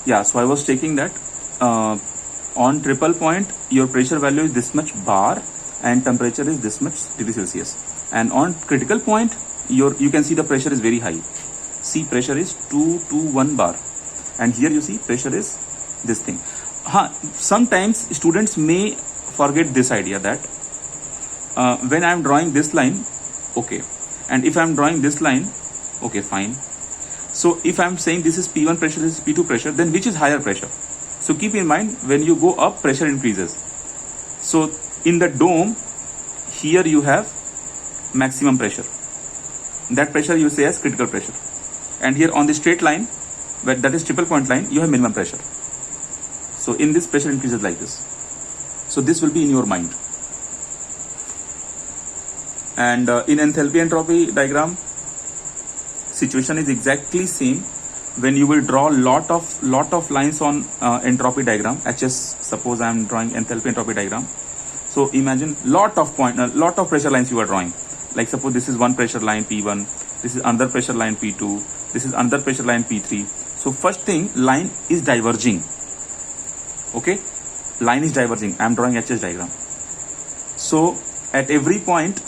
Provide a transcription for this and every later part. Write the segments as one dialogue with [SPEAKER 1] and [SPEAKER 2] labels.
[SPEAKER 1] Yeah, so I was taking that on triple point your pressure value is this much bar and temperature is this much degree Celsius, and on critical point you can see the pressure is very high. See, pressure is 221 bar, and here you see pressure is this thing. Sometimes students may forget this idea that when I am drawing this line, okay, and if I am drawing this line, okay, fine. So if I am saying this is P1 pressure, this is P2 pressure, then which is higher pressure? So keep in mind, when you go up, pressure increases. So in the dome, here you have maximum pressure. That pressure you say as critical pressure. And here on the straight line, where that is triple point line, you have minimum pressure. So in this, pressure increases like this. So this will be in your mind. And in enthalpy entropy diagram, situation is exactly same. When you will draw lot of lines on entropy diagram, HS, suppose I am drawing enthalpy entropy diagram. So imagine lot of pressure lines you are drawing. Like suppose this is one pressure line P1, this is another pressure line P2, this is another pressure line P3. So first thing, line is diverging. Okay, line is diverging. I am drawing HS diagram. So at every point,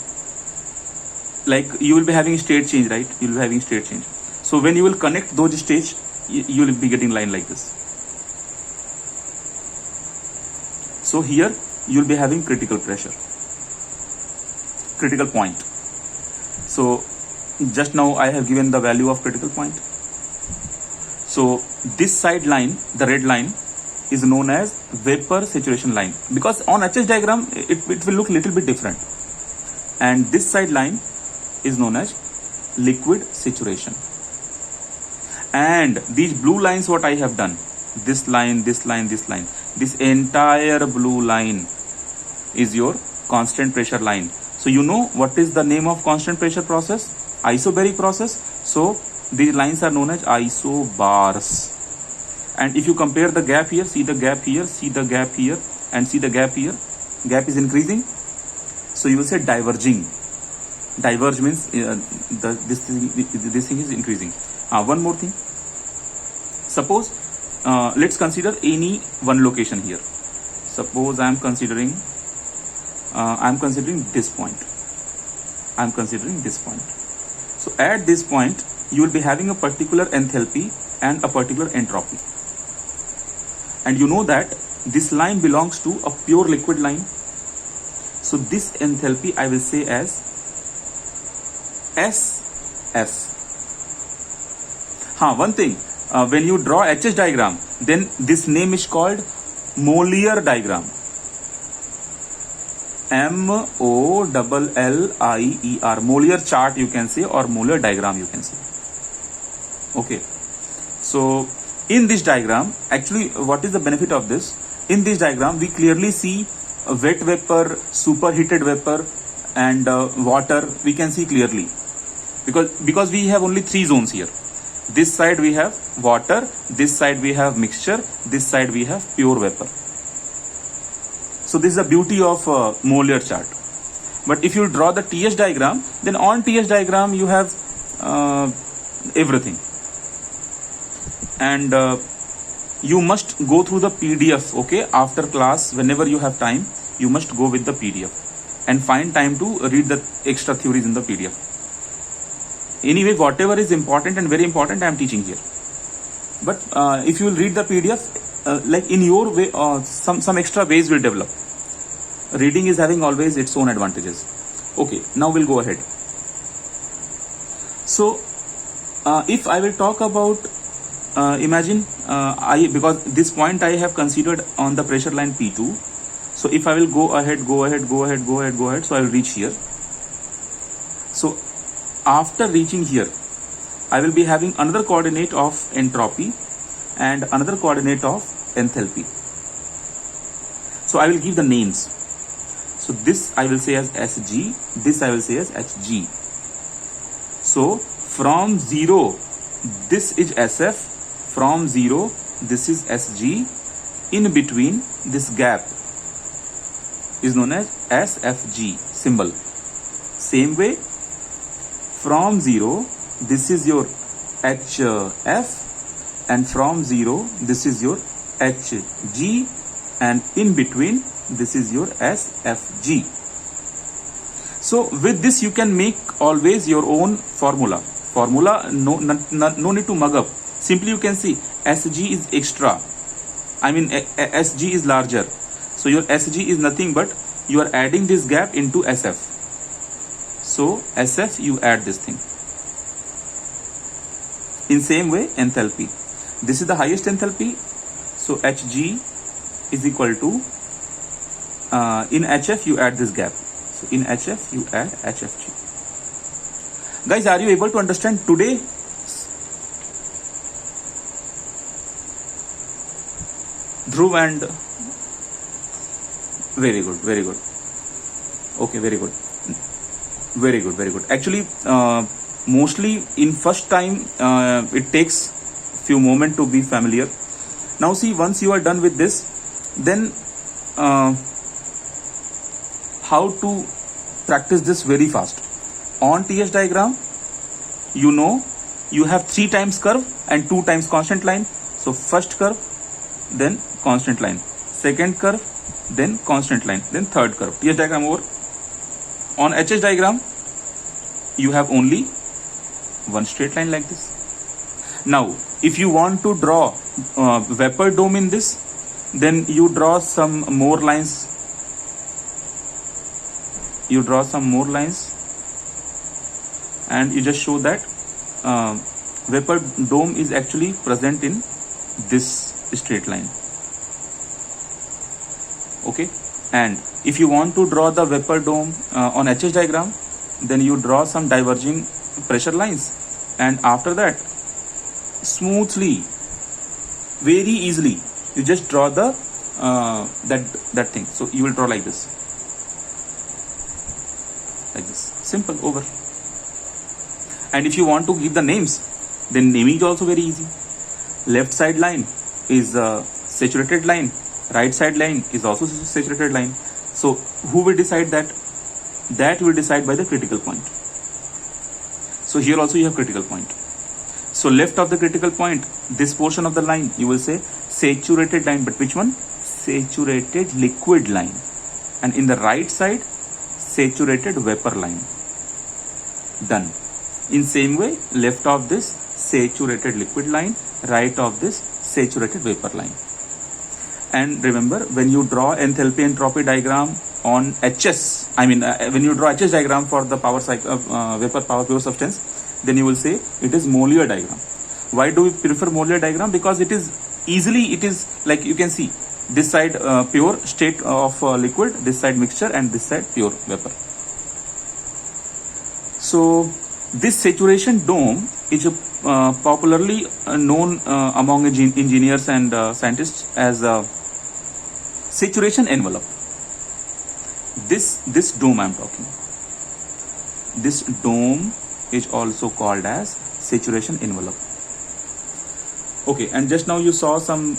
[SPEAKER 1] like you will be having state change, right? You will be having state change. So when you will connect those states, you will be getting line like this. So here you will be having critical pressure, critical point. So just now I have given the value of critical point. So this side line, the red line, is known as vapor saturation line, because on HS diagram it will look little bit different. And this side line is known as liquid saturation. And these blue lines, what I have done, this line, this line, this line, this entire blue line is your constant pressure line. So you know what is the name of constant pressure process? Isobaric process. So these lines are known as isobars. And if you compare the gap here, see the gap here, see the gap here, and see the gap here, gap is increasing. So you will say diverging. Diverge means this thing is increasing. One more thing. Suppose let's consider any one location here. Suppose I am considering this point. I am considering this point. So at this point, you will be having a particular enthalpy and a particular entropy. And you know that this line belongs to a pure liquid line. So this enthalpy I will say as SF. One thing, when you draw HS diagram, then this name is called Mollier diagram. MOLLIER. Mollier chart you can say, or Mollier diagram you can say. Okay. So in this diagram, actually what is the benefit of this? In this diagram, we clearly see a wet vapor, superheated vapor, and water. We can see clearly because we have only three zones here. This side we have water, this side we have mixture, this side we have pure vapor. So this is the beauty of Mollier chart. But if you draw the TS diagram, then on TS diagram you have everything. And you must go through the PDF, okay? After class, whenever you have time, you must go with the PDF and find time to read the extra theories in the PDF. Anyway, whatever is important and very important, I am teaching here. But if you will read the PDF, like in your way, some extra ways will develop. Reading is having always its own advantages. Okay, now we'll go ahead. So if I will talk about, imagine because this point I have considered on the pressure line P2. So if I will go ahead, so I will reach here. So after reaching here, I will be having another coordinate of entropy and another coordinate of enthalpy. So I will give the names. So this I will say as SG, this I will say as HG. So from 0, this is SF, from 0, this is SG, in between this gap is known as SFG symbol. Same way, from 0, this is your HF, and from 0 this is your Hg, and in between this is your SFG. So with this you can make always your own formula. No need to mug up. Simply you can see Sg is extra, I mean Sg is larger, so your Sg is nothing but you are adding this gap into SF. So SF you add this thing. In same way enthalpy, this is the highest enthalpy, so Hg is equal to in HF you add this gap, so in HF you add HFG. Guys, are you able to understand today? Dhruv and very good, very good. Okay, very good, very good, very good. Actually, mostly in first time it takes few moments to be familiar. Now see, once you are done with this, then how to practice this very fast. On TH diagram, you know you have 3 times curve and 2 times constant line. So first curve, then constant line, second curve, then constant line, then third curve. TH diagram over. On HS diagram, you have only one straight line like this. Now, if you want to draw vapor dome in this, then you draw some more lines. You draw some more lines, and you just show that vapor dome is actually present in this straight line. Okay, and if you want to draw the vapor dome on HS diagram, then you draw some diverging pressure lines, and after that smoothly, very easily, you just draw the that thing. So you will draw like this, simple, over. And if you want to give the names, then naming is also very easy. Left side line is a saturated line, right side line is also saturated line. So who will decide that? That will decide by the critical point. So here also you have critical point. So left of the critical point, this portion of the line, you will say saturated line, but which one? Saturated liquid line. And in the right side, saturated vapor line. Done. In same way, left of this saturated liquid line, right of this saturated vapor line. And remember, when you draw enthalpy entropy diagram on HS, I mean when you draw HS diagram for the power cycle vapor power pure substance, then you will say it is Mollier diagram. Why do we prefer Mollier diagram? Because it is easily, it is like you can see this side pure state of liquid, this side mixture, and this side pure vapor. So this saturation dome is popularly known among engineers and scientists as a saturation envelope. This dome I'm talking, this dome is also called as saturation envelope. Okay, and just now you saw some,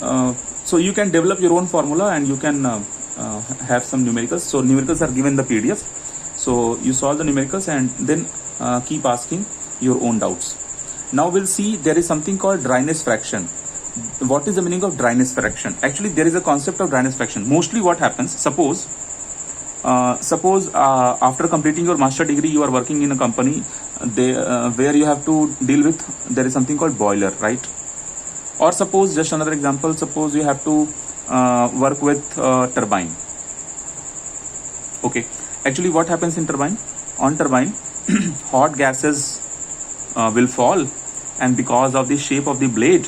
[SPEAKER 1] so you can develop your own formula and you can have some numericals. So numericals are given in the PDF. So you solve the numericals and then keep asking your own doubts. Now we'll see there is something called dryness fraction. What is the meaning of dryness fraction? Actually, there is a concept of dryness fraction. Mostly what happens, suppose after completing your master degree, you are working in a company where you have to deal with, there is something called boiler, right? Or suppose, just another example, suppose you have to work with turbine. Okay, actually what happens in turbine? On turbine, hot gases will fall, and because of the shape of the blade,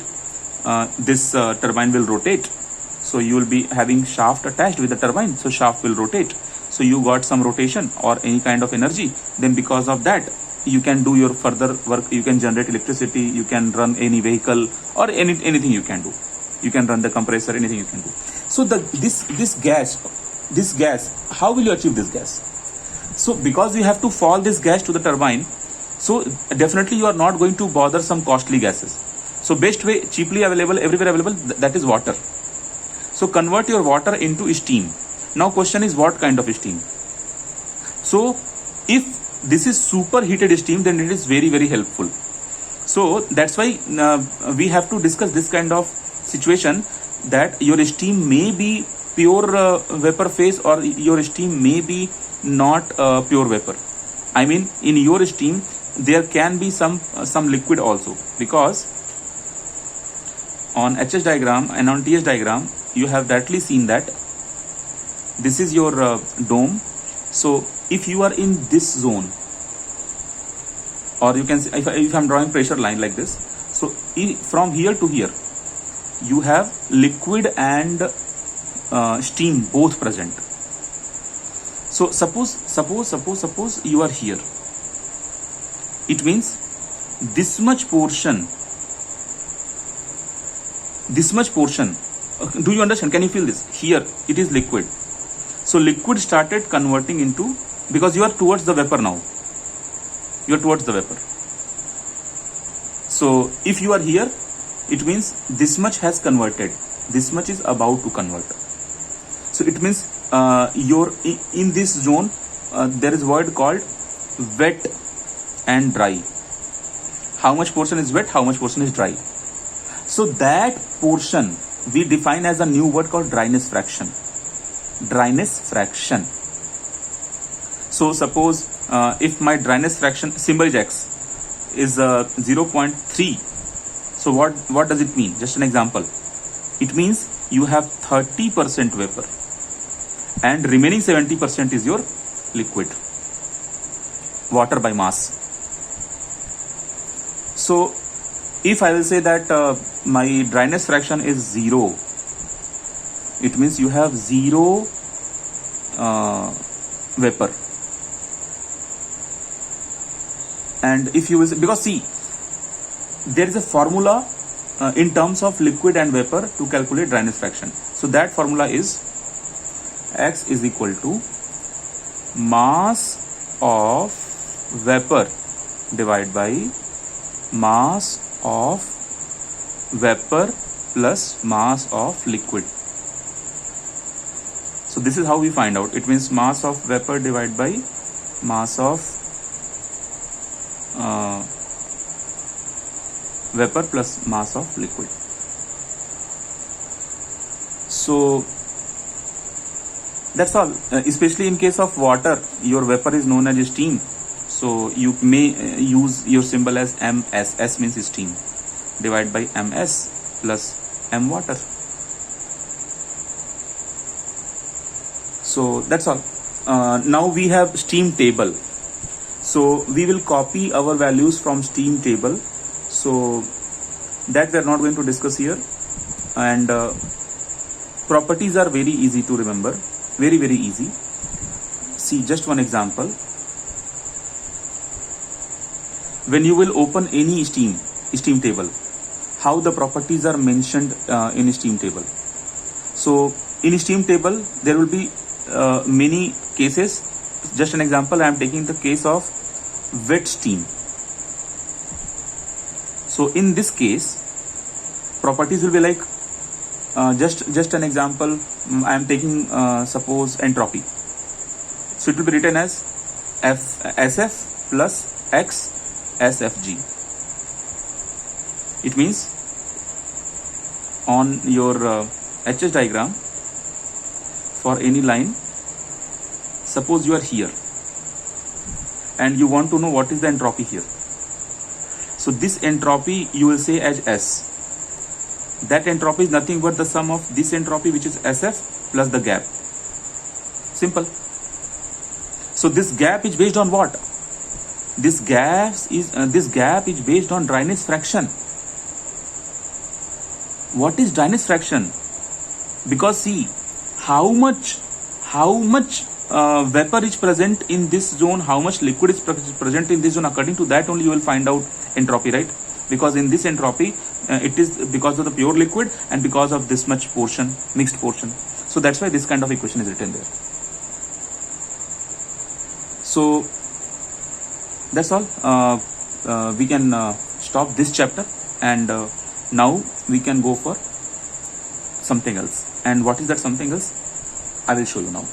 [SPEAKER 1] this turbine will rotate. So you will be having shaft attached with the turbine, so shaft will rotate. So you got some rotation or any kind of energy, then because of that you can do your further work. You can generate electricity, you can run any vehicle or anything you can do. You can run the compressor, anything you can do. So this gas, how will you achieve this gas? So because you have to fall this gas to the turbine, so definitely you are not going to bother some costly gases. So best way, cheaply available, everywhere available, that is water. So convert your water into steam. Now question is, what kind of steam? So if this is super heated steam, then it is very, very helpful. So that's why we have to discuss this kind of situation, that your steam may be pure vapor phase, or your steam may be not pure vapor. I mean, in your steam there can be some liquid also, because on HS diagram and on TS diagram you have directly seen that this is your dome. So if you are in this zone, or you can see, if I'm drawing pressure line like this, so from here to here you have liquid and steam both present. So suppose you are here. It means this much portion, do you understand? Can you feel this? Here it is liquid. So liquid started converting into, because you are towards the vapor now. You are towards the vapor. So if you are here, it means this much has converted. This much is about to convert. So it means you're in this zone. There is a word called wet and dry. How much portion is wet? How much portion is dry? So that portion we define as a new word called dryness fraction. Dryness fraction. So suppose if my dryness fraction, symbol is X, is 0.3. So what does it mean? Just an example. It means you have 30% vapor and remaining 70% is your liquid, water by mass. So if I will say that my dryness fraction is 0, it means you have 0 vapor. And if you will say, because see, there is a formula in terms of liquid and vapor to calculate dryness fraction. So that formula is X is equal to mass of vapor divided by mass of vapor plus mass of liquid. So this is how we find out. It means mass of vapor divided by mass of vapor plus mass of liquid. So that's all. Especially in case of water, your vapor is known as steam. So you may use your symbol as MS. S means steam, divided by MS plus M water. So that's all. Now we have steam table. So we will copy our values from steam table. So that we are not going to discuss here. And properties are very easy to remember. Very, very easy. See just one example. When you will open any steam table, how the properties are mentioned in steam table. So in steam table there will be many cases. Just an example, I am taking the case of wet steam. So in this case, properties will be like, just an example, I am taking suppose entropy. So it will be written as SF plus X SFG. It means on your HS diagram for any line, suppose you are here and you want to know what is the entropy here. So this entropy you will say as S. That entropy is nothing but the sum of this entropy, which is SF, plus the gap. Simple. So this gap is based on what? This gap is based on dryness fraction. What is dryness fraction? Because see how much vapor is present in this zone, how much liquid is present in this zone. According to that only you will find out entropy, right? Because in this entropy it is because of the pure liquid and because of this much portion, mixed portion. So that's why this kind of equation is written there. So that's all. We can stop this chapter, and now we can go for something else. And what is that something else? I will show you now.